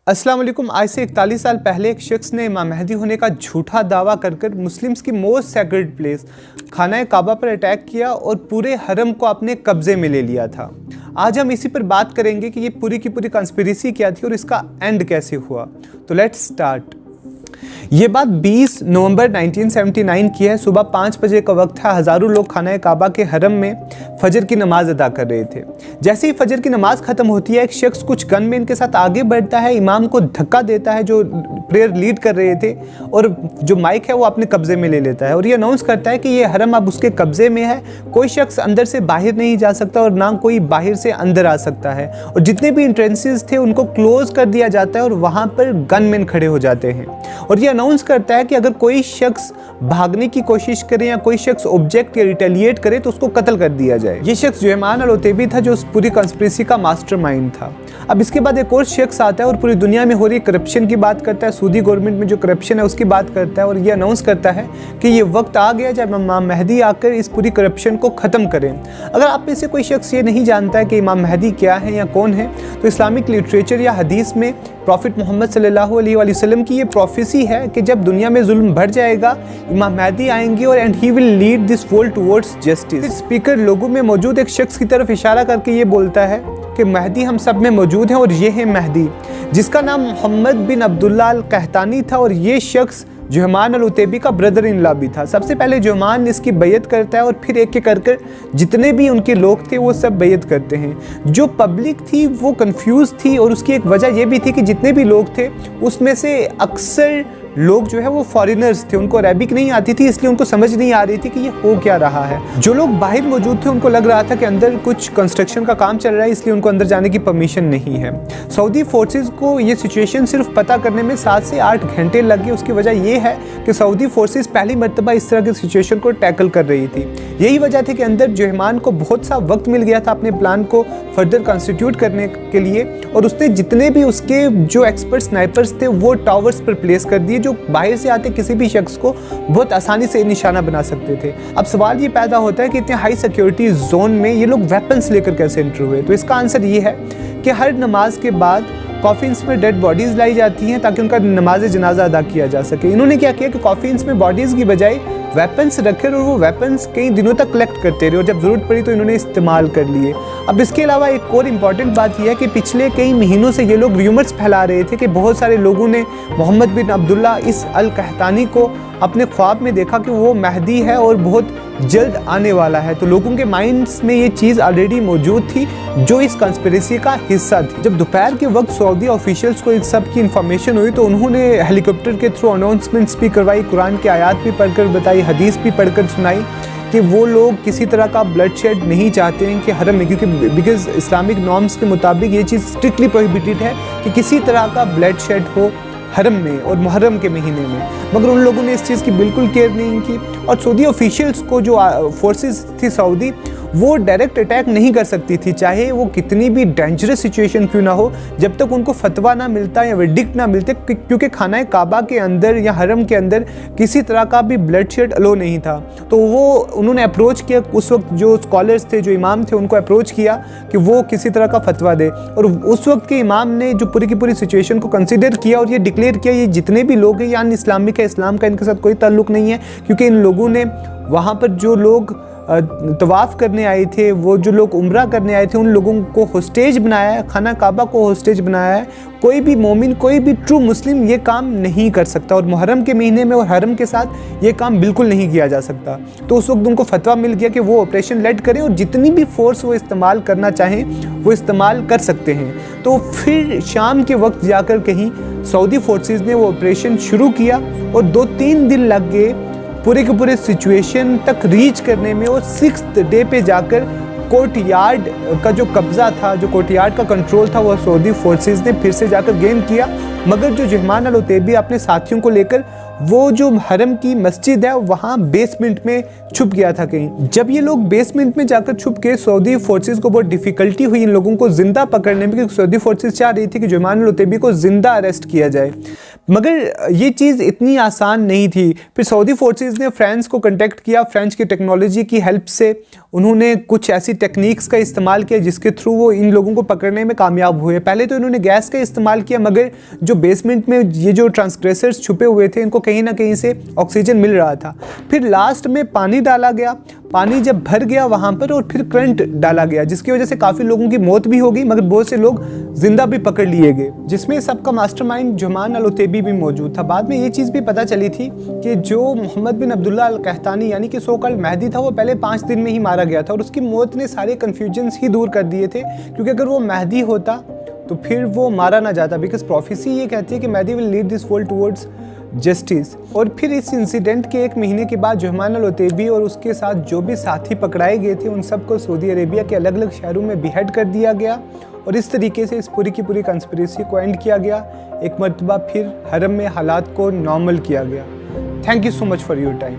अस्सलाम वालेकुम। आज से 41 साल पहले एक शख्स ने इमाम मेहदी होने का झूठा दावा कर मुस्लिम्स की मोस्ट सैक्रेड प्लेस खाना काबा पर अटैक किया और पूरे हरम को अपने कब्ज़े में ले लिया था। आज हम इसी पर बात करेंगे कि ये पूरी की पूरी कंस्पिरेसी क्या थी और इसका एंड कैसे हुआ। तो लेट्स स्टार्ट। ये बात 20 नवंबर 1979 की है। सुबह 5 बजे का वक्त था। हज़ारों लोग खाना काबा के हरम में फजर की नमाज अदा कर रहे थे। जैसे ही फजर की नमाज ख़त्म होती है, एक शख्स कुछ गनमैन के साथ आगे बढ़ता है, इमाम को धक्का देता है जो प्रेयर लीड कर रहे थे, और जो माइक है वो अपने कब्ज़े में ले लेता है और ये अनाउंस करता है कि ये हरम अब उसके कब्ज़े में है। कोई शख्स अंदर से बाहर नहीं जा सकता और ना कोई बाहर से अंदर आ सकता है, और जितने भी इंट्रेंसेस थे उनको क्लोज़ कर दिया जाता है और वहाँ पर गनमैन खड़े हो जाते हैं। और ये अनाउंस करता है कि अगर कोई शख्स भागने की कोशिश करे या कोई शख्स ऑब्जेक्ट या रिटेलिएट करे तो उसको कत्ल कर दिया जाए। ये शख्स जुहैमान अल-उतैबी था जो उस पूरी कंस्पिरेसी का मास्टरमाइंड था। अब इसके बाद एक और शख्स आता है और पूरी दुनिया में हो रही करप्शन की बात करता है, सऊदी गवर्नमेंट में जो करप्शन है उसकी बात करता है, और ये अनाउंस करता है कि ये वक्त आ गया जब इमाम मेहदी आकर इस पूरी करप्शन को ख़त्म करें। अगर आप में से कोई शख्स ये नहीं जानता है कि इमाम मेहदी क्या है या कौन है, तो इस्लामिक लिटरेचर या हदीस में प्रॉफिट मोहम्मद सल्लल्लाहु अलैहि वसल्लम की ये प्रोफेसी है कि जब दुनिया में जुल्म बढ़ जाएगा, इमाम मेहदी आएंगे और and he will lead this world towards justice. Speaker लोगों में मौजूद एक शख्स की तरफ इशारा करके ये बोलता है कि मेहदी हम सब में मौजूद हैं और ये है मेहदी, जिसका नाम मोहम्मद बिन अब्दुल्ला अल कहतानी था, और ये शख्स जुहैमान अल-उतैबी का ब्रदर इन लॉ भी था। सबसे पहले जुहैमान इसकी बैयत करता है और फिर एक एक कर जितने भी उनके लोग थे वो सब बैयत करते हैं। जो पब्लिक थी वो कंफ्यूज थी, और उसकी एक वजह ये भी थी कि जितने भी लोग थे उसमें से अक्सर लोग जो है वो फॉरेनर्स थे, उनको अरेबिक नहीं आती थी, इसलिए उनको समझ नहीं आ रही थी कि ये हो क्या रहा है। जो लोग बाहर मौजूद थे उनको लग रहा था कि अंदर कुछ कंस्ट्रक्शन का काम चल रहा है, इसलिए उनको अंदर जाने की परमिशन नहीं है। सऊदी फोर्सेस को ये सिचुएशन सिर्फ पता करने में 7 से 8 घंटे लग गए। उसकी वजह ये है कि सऊदी फोर्सेस पहली मरतबा इस तरह की सिचुएशन को टैकल कर रही थी। यही वजह थी कि अंदर जुहैमान को बहुत सा वक्त मिल गया था अपने प्लान को फर्दर कॉन्स्टिट्यूट करने के लिए, और उसने जितने भी उसके जो एक्सपर्ट स्नाइपर्स थे वो टावर्स पर प्लेस कर दिए जो बाहर से आते किसी भी शख्स को बहुत आसानी से निशाना बना सकते थे। अब सवाल ये पैदा होता है कि इतने हाई सिक्योरिटी जोन में ये लोग वेपन्स लेकर कैसे एंटर हुए। तो इसका आंसर ये है कि हर नमाज के बाद कॉफिन्स में डेड बॉडीज़ लाई जाती हैं ताकि उनका नमाज जनाजा अदा किया जा सके। इन्होंने क्या किया कि कॉफिन्स में बॉडीज़ की बजाय वेपन्स रखे और वो वेपन्स कई दिनों तक कलेक्ट करते रहे, और जब ज़रूरत पड़ी तो इन्होंने इस्तेमाल कर लिए। अब इसके अलावा एक और इम्पॉर्टेंट बात यह है कि पिछले कई महीनों से ये लोग र्यूमर्स फैला रहे थे कि बहुत सारे लोगों ने मोहम्मद बिन अब्दुल्ला इस अल कहतानी को अपने ख्वाब में देखा कि वो मेहदी है और बहुत जल्द आने वाला है। तो लोगों के माइंड्स में ये चीज़ ऑलरेडी मौजूद थी जो इस कंस्पिरेसी का हिस्सा थी। जब दोपहर के वक्त सऊदी ऑफिशियल्स को इस सब की इन्फॉर्मेशन हुई तो उन्होंने हेलीकॉप्टर के थ्रू अनाउंसमेंट्स भी करवाई, कुरान की आयत भी पढ़कर बताई, हदीस भी पढ़कर सुनाई कि वो लोग किसी तरह का ब्लड शेड नहीं चाहते हैं कि हरम में, क्योंकि बिकॉज इस्लामिक नॉर्म्स के मुताबिक ये चीज़ स्ट्रिक्टली प्रोहिबिटेड है कि किसी तरह का ब्लड शेड हो हरम में और मुहर्रम के महीने में। मगर उन लोगों ने इस चीज़ की बिल्कुल केयर नहीं की, और सऊदी ऑफिशियल्स को जो फोर्सेस थी सऊदी वो डायरेक्ट अटैक नहीं कर सकती थी, चाहे वो कितनी भी डेंजरस सिचुएशन क्यों ना हो, जब तक उनको फतवा ना मिलता या वर्डिक्ट ना मिलते, क्योंकि खाना काबा के अंदर या हरम के अंदर किसी तरह का भी ब्लड शेड अलो नहीं था। तो वो उन्होंने अप्रोच किया, उस वक्त जो स्कॉलर्स थे, जो इमाम थे, उनको अप्रोच किया कि वो किसी तरह का फतवा दे, और उस वक्त के इमाम ने जो पूरी की पूरी सिचुएशन को कंसिडर किया और ये डिक्लेयर किया ये जितने भी लोग हैं यानी इस्लामिक है, इस्लाम का इनके साथ कोई ताल्लुक़ नहीं है, क्योंकि इन लोगों ने वहाँ पर जो लोग तवाफ़ करने आए थे, वो जो लोग उम्रा करने आए थे, उन लोगों को होस्टेज बनाया है, खाना काबा को होस्टेज बनाया है। कोई भी मोमिन, कोई भी ट्रू मुस्लिम ये काम नहीं कर सकता, और मुहर्रम के महीने में और हरम के साथ ये काम बिल्कुल नहीं किया जा सकता। तो उस वक्त उनको फतवा मिल गया कि वो ऑपरेशन लेड करें और जितनी भी फोर्स वो इस्तेमाल करना चाहें वो इस्तेमाल कर सकते हैं। तो फिर शाम के वक्त जाकर कहीं सऊदी फोर्सेस ने वो ऑपरेशन शुरू किया और 2-3 दिन लग गए पूरे के पूरे सिचुएशन तक रीच करने में, और 6th डे पे जाकर कोर्टयार्ड का जो कब्ज़ा था, जो कोर्टयार्ड का कंट्रोल था, वो सऊदी फोर्सेस ने फिर से जाकर गेन किया। मगर जो जुहैमान अल-उतैबी अपने साथियों को लेकर वो जो हरम की मस्जिद है वहाँ बेसमेंट में छुप गया था कहीं। जब ये लोग बेसमेंट में जाकर छुप के सऊदी फोर्सेस को बहुत डिफ़िकल्टी हुई इन लोगों को ज़िंदा पकड़ने में, क्योंकि सऊदी फोर्सेस चाह रही थी कि जुहैमान अल-उतैबी को ज़िंदा अरेस्ट किया जाए। मगर ये चीज़ इतनी आसान नहीं थी। फिर सऊदी फोर्सेस ने फ्रांस को कांटेक्ट किया। फ्रेंच की टेक्नोलॉजी की हेल्प से उन्होंने कुछ ऐसी टेक्निक्स का इस्तेमाल किया जिसके थ्रू वो इन लोगों को पकड़ने में कामयाब हुए। पहले तो इन्होंने गैस का इस्तेमाल किया, मगर जो बेसमेंट में ये जो ट्रांसग्रेसर्स छुपे हुए थे इनको कहीं ना कहीं से ऑक्सीजन मिल रहा था। फिर लास्ट में पानी डाला गया। पानी जब भर गया वहाँ पर, और फिर करंट डाला गया, जिसकी वजह से काफ़ी लोगों की मौत भी हो गई, मगर बहुत से लोग जिंदा भी पकड़ लिए गए, जिसमें सबका मास्टरमाइंड जुमान अल-उतैबी भी मौजूद था। बाद में ये चीज़ भी पता चली थी कि जो मोहम्मद बिन अब्दुल्ला अल-कहतानी यानी कि सो कॉल्ड मेहदी था, वो पहले 5 दिन में ही मारा गया था, और उसकी मौत ने सारे कन्फ्यूजन्स ही दूर कर दिए थे। क्योंकि अगर वो मेहदी होता तो फिर वो मारा ना जाता, बिकॉज प्रोफेसी ये कहती है कि Mehdi will lead this world towards justice. और फिर इस इंसिडेंट के 1 महीने के बाद जुमान अल-उतैबी और उसके साथ जो भी साथी पकड़ाए गए थे उन सबको सऊदी अरेबिया के अलग अलग शहरों में बिहेड कर दिया गया, और इस तरीके से इस पूरी की पूरी कंस्पिरेसी को एंड किया गया। एक मरतबा फिर हरम में हालात को नॉर्मल किया गया। Thank you so much for your time.